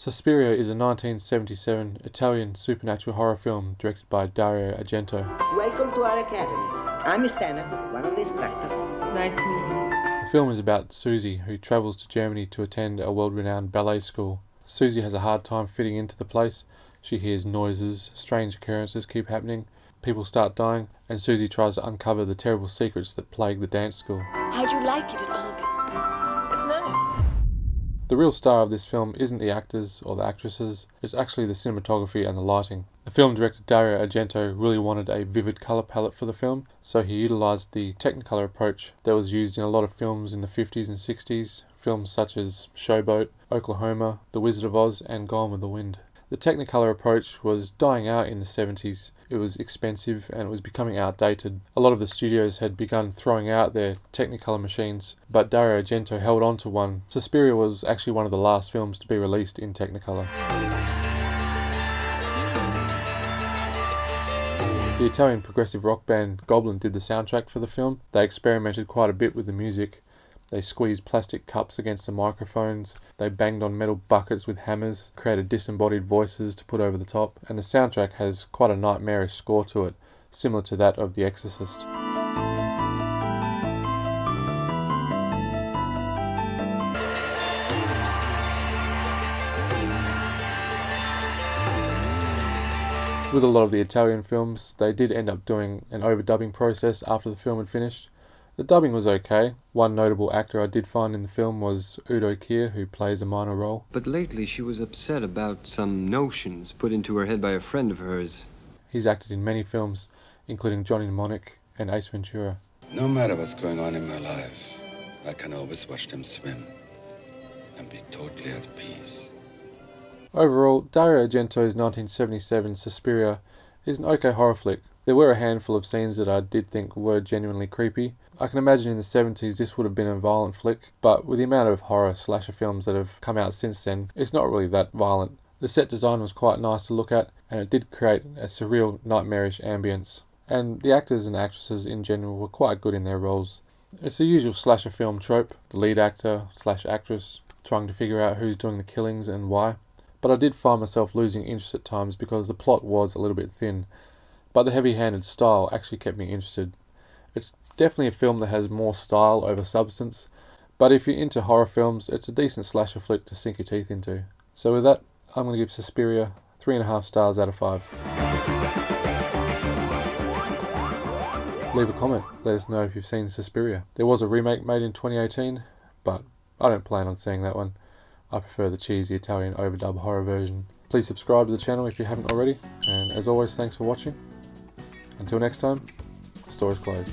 Suspiria is a 1977 Italian supernatural horror film directed by Dario Argento. Welcome to our academy. I'm Miss Tanner, one of the instructors. Nice to meet you. The film is about Susie, who travels to Germany to attend a world-renowned ballet school. Susie has a hard time fitting into the place. She hears noises, strange occurrences keep happening, people start dying, and Susie tries to uncover the terrible secrets that plague the dance school. How'd you like it at August? It's nice. The real star of this film isn't the actors or the actresses, it's actually the cinematography and the lighting. The film director Dario Argento really wanted a vivid colour palette for the film, so he utilised the Technicolor approach that was used in a lot of films in the 50s and 60s, films such as Showboat, Oklahoma, The Wizard of Oz and Gone with the Wind. The Technicolor approach was dying out in the 70s. It was expensive and it was becoming outdated. A lot of the studios had begun throwing out their Technicolor machines, but Dario Argento held on to one. Suspiria was actually one of the last films to be released in Technicolor. The Italian progressive rock band Goblin did the soundtrack for the film. They experimented quite a bit with the music. They squeezed plastic cups against the microphones, they banged on metal buckets with hammers, created disembodied voices to put over the top, and the soundtrack has quite a nightmarish score to it, similar to that of The Exorcist. With a lot of the Italian films, they did end up doing an overdubbing process after the film had finished. The dubbing was okay. One notable actor I did find in the film was Udo Kier, who plays a minor role. But lately she was upset about some notions put into her head by a friend of hers. He's acted in many films, including Johnny Mnemonic and Ace Ventura. No matter what's going on in my life, I can always watch them swim and be totally at peace. Overall, Dario Argento's 1977 Suspiria is an okay horror flick. There were a handful of scenes that I did think were genuinely creepy. I can imagine in the 70s this would have been a violent flick, but with the amount of horror slasher films that have come out since then, it's not really that violent. The set design was quite nice to look at, and it did create a surreal, nightmarish ambience. And the actors and actresses in general were quite good in their roles. It's the usual slasher film trope, the lead actor / actress trying to figure out who's doing the killings and why. But I did find myself losing interest at times because the plot was a little bit thin. But the heavy-handed style actually kept me interested. It's definitely a film that has more style over substance, but if you're into horror films, it's a decent slasher flick to sink your teeth into. So with that, I'm going to give Suspiria 3.5 stars out of 5. Leave a comment, let us know if you've seen Suspiria. There was a remake made in 2018, but I don't plan on seeing that one. I prefer the cheesy Italian overdub horror version. Please subscribe to the channel if you haven't already, and as always, thanks for watching. Until next time, the store is closed.